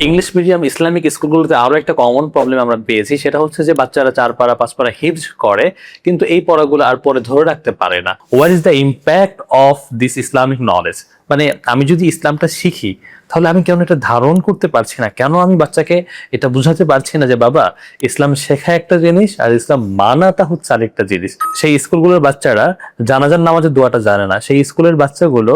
English medium Islamic স্কুলগুলোতে আরো একটা কমন প্রবলেম আমরা পেয়েছি, সেটা হচ্ছে যে বাচ্চারা 4 পারা 5 পারা হিফজ করে, কিন্তু এই পড়াগুলো আর পরে ধরে রাখতে পারে না। What is the impact of this Islamic knowledge? মানে আমি যদি ইসলামটা শিখি, তাহলে আমি কেন এটা ধারণ করতে পারছি না? কেন আমি বাচ্চাকে এটা বুঝাতে পারছি না যে বাবা, ইসলাম শেখা একটা জিনিস আর ইসলাম মানাটা হচ্ছে আরেকটা জিনিস। সেই স্কুলগুলোর বাচ্চারা জানাজার নামাজের দোয়াটা জানে না, সেই স্কুলের বাচ্চাগুলো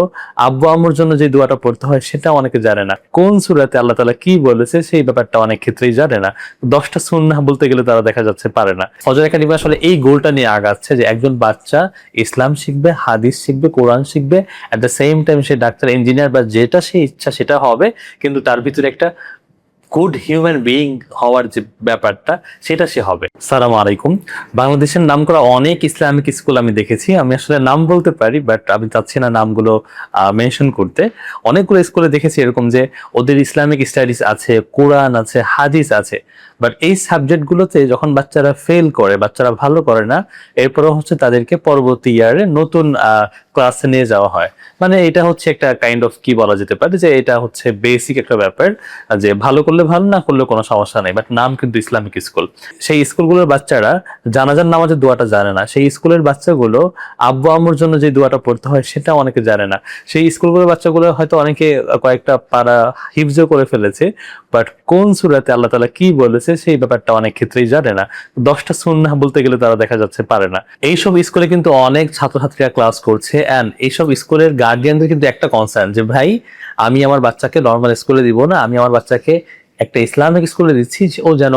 আব্বু আম্মুর জন্য যে দোয়াটা পড়তে হয় সেটা অনেকে জানে না, কোন সূরাতে আল্লাহ তাআলা কি বলেছে সেই ব্যাপারটা অনেক ক্ষেত্রেই জানে না। 10টা সুন্নাহ বলতে গেলে তারা দেখা যাচ্ছে পারে না। ফজর একাডেমি আসলে এই গোলটা নিয়ে আগাচ্ছে যে একজন বাচ্চা ইসলাম শিখবে, হাদিস শিখবে, কোরআন শিখবে, at the same time say doctor, engineer বা যেটা সে ইচ্ছা সেটা হবে, কিন্তু তার ভিতরে একটা গুড হিউম্যান বিইং হওয়ার যে ব্যাপারটা সেটা সে হবে। সালাম আলাইকুম। বাংলাদেশের নাম করা অনেক ইসলামিক স্কুল আমি দেখেছি, আমি আসলে নাম বলতে পারি বাট আমি চাচ্ছি না নামগুলো মেনশন করতে। অনেকগুলো স্কুলে দেখেছি এরকম যে ওদের ইসলামিক স্টাডিজ আছে, কোরআন আছে, হাদিস আছে, বাট এই সাবজেক্টগুলোতে যখন বাচ্চারা ফেল করে, বাচ্চারা ভালো করে না, এরপরও হচ্ছে তাদেরকে পরবর্তী ইয়ারে নতুন ক্লাসে নিয়ে যাওয়া হয়। মানে এটা হচ্ছে একটা কাইন্ড অফ কি বলা যেতে পারে যে এটা হচ্ছে বেসিক একটা ব্যাপার, যে ভালো করলে ভালো, না করলে কোনো সমস্যা নেই, বাট নাম কিন্তু ইসলামিক স্কুল। সেই স্কুলগুলোর বাচ্চারা জানাজার নামাজের দোয়াটা জানে না, সেই স্কুলের বাচ্চাগুলো আব্বু আম্মুর জন্য যে দোয়াটা পড়তে হয় সেটা অনেকে জানে না। সেই স্কুলগুলোর বাচ্চাগুলো হয়তো অনেকে কয়েকটা পারা হিফজও করে ফেলেছে, বাট কোন সূরাতে আল্লাহ তাআলা কি বলেছে সেই ব্যাপারটা অনেক ক্ষেত্রেই জানে না। 10টা সুন্নাহ বলতে গেলে তারা দেখা যাচ্ছে পারে না। এইসব স্কুলে কিন্তু অনেক ছাত্রছাত্রীরা ক্লাস করছে, অ্যান্ড এইসব স্কুলের গার্ডিয়ানদের কিন্তু একটা কনসার্ন যে ভাই, আমি আমার বাচ্চাকে নর্মাল স্কুলে দিব না, আমি আমার বাচ্চাকে একটা ইসলামিক স্কুলে দিচ্ছি, ও যেন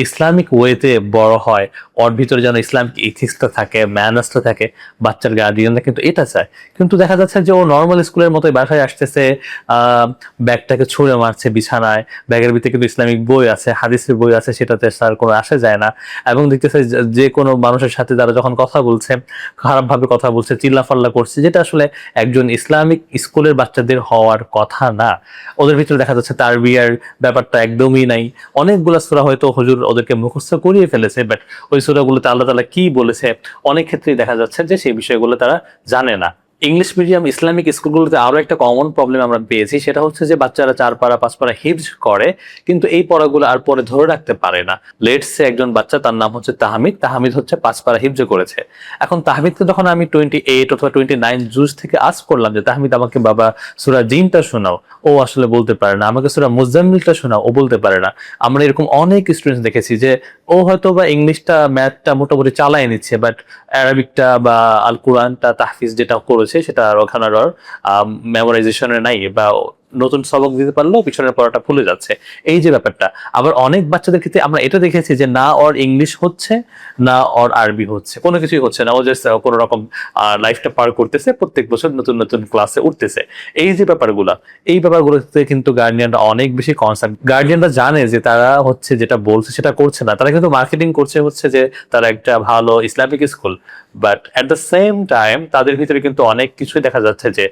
ইসলামিক ওয়েতে বড় হয়, ওর ভিতরে যেন ইসলামিক ইথিক্সটা থাকে, ম্যানার্সটা থাকে। বাচ্চার গার্ডিয়ানরা কিন্তু এটা চায়, কিন্তু দেখা যাচ্ছে যে ও নর্মাল স্কুলের মতোই বাসায় আসতেছে, ব্যাগটাকে ছুঁড়ে মারছে বিছানায়, ব্যাগের ভিতরে কিন্তু ইসলামিক বই আছে, হাদিসের বই আছে, সেটাতে তার কোনো আসে যায় না। এবং দেখতেছে যে কোনো মানুষের সাথে তারা যখন কথা বলছে, খারাপভাবে কথা বলছে, চিল্লাফাল্লা করছে, যেটা আসলে একজন ইসলামিক স্কুলের বাচ্চাদের হওয়ার কথা না। ওদের ভিতরে দেখা যাচ্ছে তারবিয়ার ব্যাপারটা একদমই নাই। অনেকগুলো সূরা হয়তো হুজুর ওদেরকে মুখস্থ করিয়ে ফেলেছে, বাট ওই সূরাগুলোতে আল্লাহ তাআলা কি বলেছে অনেক ক্ষেত্রেই দেখা যাচ্ছে যে সেই বিষয়গুলো তারা জানে না। ইংলিশ মিডিয়াম ইসলামিক স্কুলগুলোতে আরো একটা কমন প্রবলেম আমরা পেয়েছি, সেটা হচ্ছে যে বাচ্চারা 4 পারা 5 পারা হিফজ করে, কিন্তু এই পড়াগুলো আর পরে ধরে রাখতে পারে না। লেটস সে একজন বাচ্চা, তার নাম হচ্ছে তাহমিদ, তাহমিদ হচ্ছে 5 পারা হিফজ করেছে। এখন তাহমিদকে যখন আমি 28 অথবা 29 জুজ থেকে আস্ক করলাম যে তাহমিদ আমাকে বাবা সূরা জিনটা শোনাও, ও আসলে বলতে পারে না। আমাকে সূরা মুজাম্মিলটা শোনাও, ও বলতে পারে না। আমরা এরকম অনেক স্টুডেন্ট দেখেছি যে ও হয়তো বা ইংলিশটা ম্যাথটা মোটামুটি চালায় নিচ্ছে, বাট অ্যারাবিকটা বা আল কোরআনটা তাহফিজ যেটা করেছে সেটা আর ওখানে আর মেমোরাইজেশনে নাই, বা নতুন সবক দিতে পারলেও পিছনের পড়াটা ভুলে যাচ্ছে। এই যে ব্যাপারটা, আবার অনেক বাচ্চাদের ক্ষেত্রে আমরা এটা দেখেছি যে না ওর ইংলিশ হচ্ছে, না ওর আরবি হচ্ছে, কোনো কিছুই হচ্ছে না। ও জাস্ট কোনো রকম লাইফটা পার করতেছে, প্রত্যেক বছর নতুন নতুন ক্লাসে উঠতেছে। এই যে ব্যাপারগুলা, এই ব্যাপারগুলোতে কিন্তু গার্ডিয়ানরা অনেক বেশি কনসার্ন। গার্ডিয়ানরা জানে যে তারা হচ্ছে যেটা বলছে সেটা করছে না, তারা কিন্তু মার্কেটিং করছে হচ্ছে যে তারা একটা ভালো Islamic school, but at the same time তাদের ভিতরে কিন্তু অনেক কিছুই দেখা যাচ্ছে যে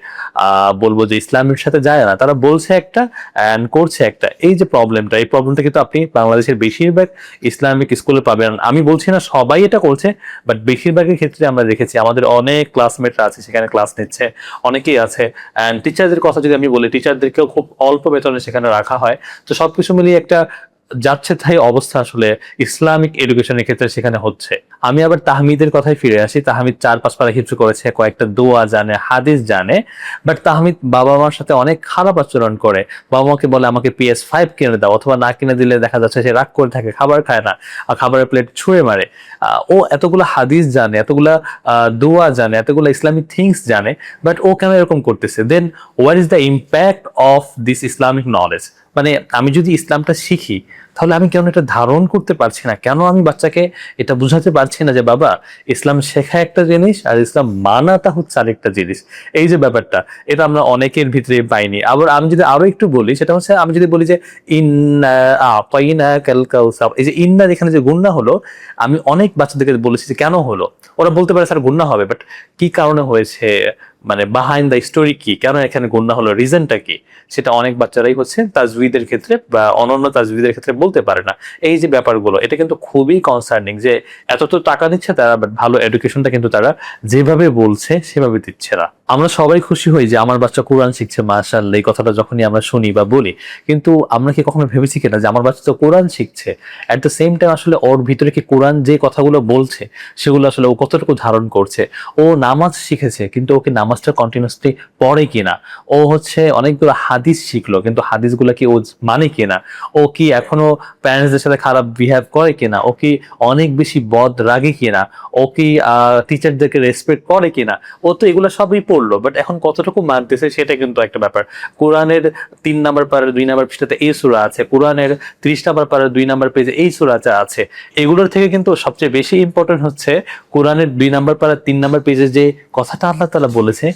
বলবো যে ইসলামের সাথে যায় না। তারা বলছে একটা অ্যান্ড করছে একটা। এই যে প্রবলেমটা, এই প্রবলেমটা কিন্তু আপনি বাংলাদেশের বেশিরভাগ ইসলামিক স্কুলে পাবেন। আমি বলছি না সবাই এটা করছে, বাট বেশিরভাগের ক্ষেত্রে আমরা দেখেছি আমাদের অনেক ক্লাসমেটরা আছে সেখানে ক্লাস নিচ্ছে, অনেকেই আছে। অ্যান্ড টিচারদের কথা যদি আমি বলি, টিচারদেরকেও খুব অল্প বেতনে সেখানে রাখা হয়। তো সবকিছু মিলিয়ে একটা যাচ্ছে তাই অবস্থা আসলে ইসলামিক এডুকেশনের ক্ষেত্রে সেখানে হচ্ছে। আমি আবার তাহমিদের কথায় ফিরে আসি। তাহমিদ 4-5 পারা হিফজ করেছে, কয়েকটা দোয়া জানে, হাদিস জানে, বাট তাহমিদ বাবা মার সাথে অনেক খারাপ আচরণ করে। বাবা মাকে বলে আমাকে PS5 কিনে দাও, অথবা না কিনে দিলে দেখা যাচ্ছে সে রাগ করে থাকে, খাবার খায় না, আর খাবারের প্লেট ছুঁড়ে মারে। ও এতগুলো হাদিস জানে, এতগুলা দোয়া জানে, এতগুলো ইসলামিক থিংস জানে, বাট ও কেন এরকম করতেছে? Then what is the impact of this Islamic knowledge? মানে আমি যদি ইসলামটা শিখি, তাহলে আমি কেন এটা ধারণ করতে পারছি না? কেন আমি বাচ্চাকে এটা বুঝাতে পারছি না যে বাবা, ইসলাম শেখা একটা জিনিস আর ইসলাম মানাটা হচ্ছে আরেকটা জিনিস? এই যে ব্যাপারটা, এটা আমরা অনেকের ভিতরে পাইনি। আবার আমি যদি আরো একটু বলি, সেটা হচ্ছে আমি যদি বলি যে ইন্না আতাইনাকাল কাউসার, এই যে ইন্নার এখানে যে গুণনা হলো, আমি অনেক বাচ্চাদেরকে বলেছি যে কেন হলো। ওরা বলতে পারে স্যার গুণনা হবে, বাট কি কারণে হয়েছে, মানে বিহাইন্ড দ্য স্টোরি কি, কেন এখানে গুণনা হলো, রিজনটা কি, সেটা অনেক বাচ্চারাই হচ্ছে তাজউইদের ক্ষেত্রে বা অনন্য তাজউইদের ক্ষেত্রে বলতে পারে না। এই যে ব্যাপারগুলো, এটা কিন্তু খুবই কনসার্নিং যে এত তো টাকা দিচ্ছে তারা, বাট ভালো এডুকেশনটা কিন্তু তারা যেভাবে বলছে সেভাবে দিচ্ছে না। আমরা সবাই খুশি হই যে আমার বাচ্চা কোরআন শিখছে, মাশাআল্লাহ, এই কথাটা যখনই আমরা শুনি বা বলি, কিন্তু আমরা কি কখনো ভেবেছি কিনা যে আমার বাচ্চা তো কোরআন শিখছে, অ্যাট দ্য সেম টাইম আসলে ওর ভিতরে কি কোরআন যে কথাগুলো বলছে সেগুলো আসলে ও কতটুকু ধারণ করছে। ও নামাজ শিখেছে, কিন্তু ওকে নামাজটা কন্টিনিউসলি পড়ে কিনা, ও হচ্ছে অনেকগুলো হাদিস শিখলো, কিন্তু হাদিসগুলো কি ও মানে কিনা, ও কি এখনো প্যারেন্টসদের সাথে খারাপ বিহেভ করে কিনা, ও কি অনেক বেশি বদ রাগে কিনা, ও কি টিচারদেরকে রেসপেক্ট করে কিনা। ও তো এগুলো সবই পড়লো, বাট এখন কতটুকু মানতেছে সেটা কিন্তু একটা ব্যাপার। কোরআনের 3 নাম্বার পারার 2 নাম্বার পৃষ্ঠাতে এই সূরা আছে, কোরআনের 30 নাম্বার পারার 2 নাম্বার পেজে এই সূরাটা আছে। এগুলোর থেকে কিন্তু সবচেয়ে বেশি ইম্পর্টেন্ট হচ্ছে কোরআনের 2 নাম্বার পারার 3 নাম্বার পেজে যে কথাটা আল্লাহ তাআলা বলেছে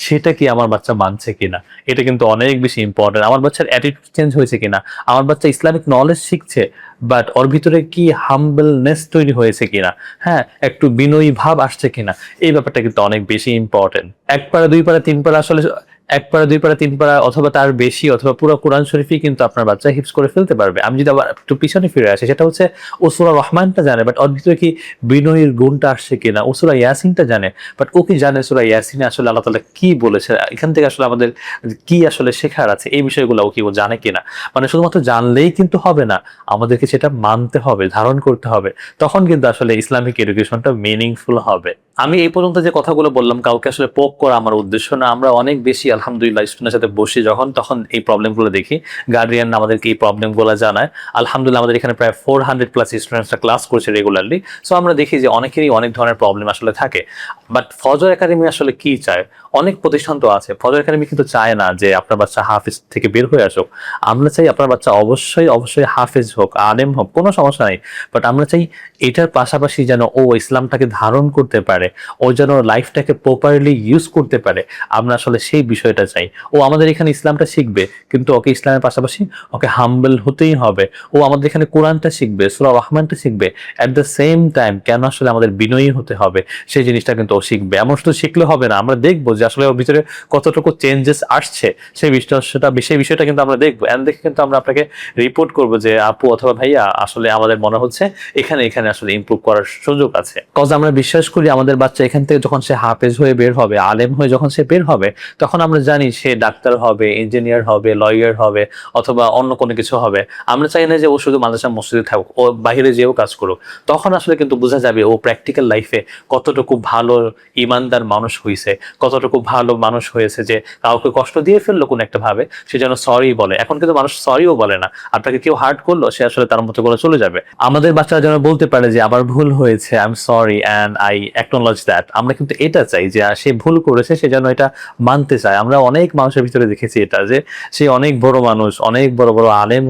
সেটা কি আমার বাচ্চা মানছে কিনা, এটা কিন্তু অনেক বেশি ইম্পর্টেন্ট। আমার বাচ্চার অ্যাটিটিউড চেঞ্জ হয়েছে কিনা, আমার বাচ্চা ইসলামিক নলেজ শিখছে, বাট ওর ভিতরে কি হাম্বলনেস তৈরি হয়েছে কিনা, হ্যাঁ, একটু বিনয়ী ভাব আসছে কিনা, এই ব্যাপারটা কিন্তু অনেক বেশি ইম্পর্টেন্ট। 1 পারা 2 পারা 3 পারা আসলে 1 পারা 2 পারা 3 পারা অথবা তার বেশি অথবা পুরো কোরআন শরীফই কিন্তু আপনার বাচ্চা হিফজ করে ফেলতে পারবে। আমি যদি আবার একটু পিছনে ফিরে আসি, সেটা হচ্ছে ও সূরা রহমানটা জানে, বাট ওর ভিতরে কি বিনয়ের গুণটা আসছে কিনা। ও সূরা ইয়াসিনটা জানে, বাট ও কি জানে সূরা ইয়াসিনে আসলে আল্লাহ তাআলা কি বলেছে, এখান থেকে আসলে আমাদের কি আসলে শেখার আছে, এই বিষয়গুলো ও কি ও জানে কিনা। মানে শুধুমাত্র জানলেই কিন্তু হবে না, আমাদেরকে সেটা মানতে হবে, ধারণ করতে হবে, তখন কিন্তু আসলে ইসলামিক এডুকেশনটা মিনিংফুল হবে। আমি এই পর্যন্ত যে কথাগুলো বললাম কাউকে আসলে পোক করা আমার উদ্দেশ্য না। আমরা অনেক বেশি আলহামদুলিল্লাহ স্টুডেন্টের সাথে বসি যখন, তখন এই প্রবলেমগুলো দেখি, গার্ডিয়ান আমাদেরকে এই প্রবলেমগুলো জানায়। আলহামদুলিল্লাহ আমাদের এখানে প্রায় 400+ স্টুডেন্টসরা ক্লাস করছে রেগুলারলি। সো আমরা দেখি যে অনেকেরই অনেক ধরনের প্রবলেম আসলে থাকে। বাট ফজর একাডেমি আসলে কি চায়? অনেক প্রতিষ্ঠান তো আছে, ফজর একাডেমি কিন্তু চায় না যে আপনার বাচ্চা হাফেজ থেকে বের হয়ে আসুক। আমরা চাই আপনার বাচ্চা অবশ্যই অবশ্যই হাফেজ হোক, আলেম হোক, কোনো সমস্যা নেই, বাট আমরা চাই এটার পাশাপাশি যেন ও ইসলামটাকে ধারণ করতে পারে, ও যেন লাইফটাকে প্রপারলি ইউজ করতে পারে। আমরা আসলে সেই বিষয়টা চাই। ও আমাদের এখানে ইসলামটা শিখবে, কিন্তু ওকে ইসলামের পাশাপাশি ওকে হাম্বল হতেই হবে। ও আমাদের এখানে কোরআনটা শিখবে, সূরা রহমানটা শিখবে, অ্যাট দ্য সেম টাইম কেন আসলে আমাদের বিনয়ী হতে হবে সেই জিনিসটা কিন্তু ও শিখবে। এমন শুধু শিখলে হবে না, আমরা দেখবো যে আসলে ওর ভিতরে কতটুকু চেঞ্জেস আসছে, সেই বিষয়টা কিন্তু আমরা দেখবো। এন্ড দেখে কিন্তু আমরা আপনাকে রিপোর্ট করবো যে আপু অথবা ভাইয়া আসলে আমাদের মনে হচ্ছে এখানে আসলে ইমপ্রুভ করার সুযোগ আছে। কজ আমরা বিশ্বাস করি আমাদের বাচ্চা এখান থেকে যখন সে হাফেজ হয়ে বের হবে, আলেম হয়ে যখন সে বের হবে, তখন আমরা জানি সে ডাক্তার হবে, ইঞ্জিনিয়ার হবে, লয়ার হবে, অথবা অন্য কোনো কিছু হবে। আমরা চাই না যে ও শুধু মাদ্রাসা মসজিদে থাকুক, ও বাইরে যেও কাজ করুক। তখন আসলে কিন্তু বোঝা যাবে ও প্র্যাকটিক্যাল লাইফে কতটুকু ভালো ইমানদার মানুষ হয়েছে, কতটুকু ভালো মানুষ হয়েছে যে কাউকে কষ্ট দিয়ে ফেললো কোন একটা ভাবে সে যেন সরি বলে। এখন কিন্তু মানুষ সরিও বলে না, আপনাকে কেউ হার্ট করলো সে আসলে তার মতো করে চলে যাবে। আমাদের বাচ্চারা যেন বলতে পারে যে আমার ভুল হয়েছে, I am sorry and I acknowledge that. আমরা কিন্তু এটা চাই যে সে ভুল করেছে, সে যেন এটা মানতে চায়। আমরা অনেক মানুষের ভিতরে দেখেছি এটা, যে সে অনেক বড় মানুষ, অনেক বড় বড় আলেম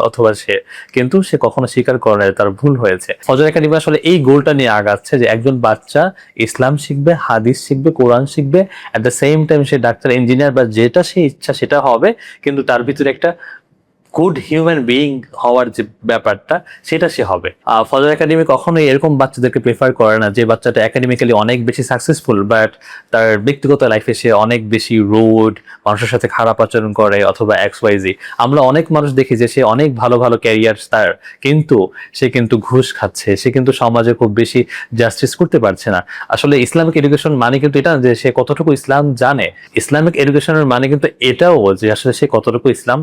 অথবা সে, কিন্তু সে কখনো স্বীকার করে না তার ভুল হয়েছে। ফজর একাডেমি আসলে এই গোলটা নিয়ে আগাচ্ছে যে একজন বাচ্চা ইসলাম শিখবে, হাদিস শিখবে, কোরআন শিখবে, at the same time say doctor, engineer বা যেটা সে ইচ্ছা সেটা হবে, কিন্তু তার ভিতরে একটা গুড হিউম্যান বিইং হওয়ার যে ব্যাপারটা সেটা সে হবে। ফজর একাডেমি কখনোই এরকম বাচ্চাদেরকে প্রেফার করে না যে বাচ্চাটা একাডেমিক্যালি অনেক বেশি সাকসেসফুল, বাট তার ব্যক্তিগত লাইফে সে অনেক বেশি রুড, মানুষের সাথে খারাপ আচরণ করে, অথবা XYZ। আমরা অনেক মানুষ দেখি যে সে অনেক ভালো ভালো ক্যারিয়ার তার, কিন্তু সে কিন্তু ঘুষ খাচ্ছে, সে কিন্তু সমাজে খুব বেশি জাস্টিস করতে পারছে না। আসলে ইসলামিক এডুকেশন মানে কিন্তু এটা যে সে কতটুকু ইসলাম জানে। ইসলামিক এডুকেশনের মানে কিন্তু এটাও যে আসলে সে কতটুকু ইসলাম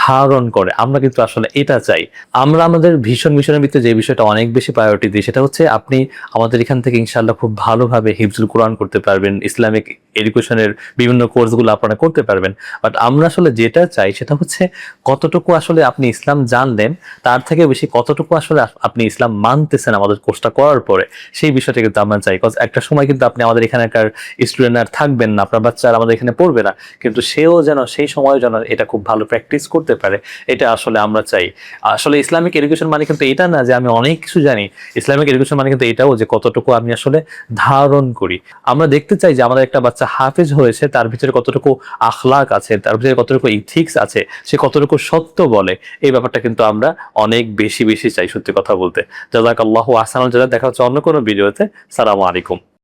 ধারণ করে। আমরা কিন্তু আসলে এটা চাই। আমরা আমাদের ভীষণ মিশনের ভিতরে যে বিষয়টা অনেক বেশি প্রায়োরিটি দিই সেটা হচ্ছে আপনি আমাদের এখান থেকে ইনশাআল্লাহ খুব ভালোভাবে হিফজুল কোরআন করতে পারবেন, ইসলামিক এডুকেশনের বিভিন্ন কোর্সগুলো আপনারা করতে পারবেন। বাট আমরা আসলে যেটা চাই সেটা হচ্ছে কতটুকু আসলে আপনি ইসলাম জানলেন, তার থেকে বেশি কতটুকু আসলে আপনি ইসলাম মানতেছেন আমাদের কোর্সটা করার পরে, সেই বিষয়টা কিন্তু আমরা চাই। কজ একটা সময় কিন্তু আপনি আমাদের এখানকার স্টুডেন্ট আর থাকবেন না, আপনার বাচ্চা আর আমাদের এখানে পড়বে না, কিন্তু সেও যেন সেই সময় যেন এটা খুব ভালো প্র্যাকটিস করতে পারে, এটা আসলে আমরা চাই। আসলে ইসলামিক এডুকেশন মানে কিন্তু এটা না যে আমি অনেক কিছু জানি, ইসলামিক এডুকেশন মানে কিন্তু এটাও যে কতটুকু আমি আসলে ধারণ করি। আমরা দেখতে চাই যে আমাদের একটা বাচ্চা হাফেজ হয়েছে, তার ভিতরে কতটুকু আখলাক আছে, তার ভিতরে কতটুকু ইথিক্স আছে, সে কতটুকু সত্য বলে, এই ব্যাপারটা কিন্তু আমরা অনেক বেশি বেশি চাই, সত্যি কথা বলতে। জাযাকাল্লাহু আহসানুল জাযা। দেখা হচ্ছে অন্য কোনো ভিডিওতে। সালামু আলাইকুম।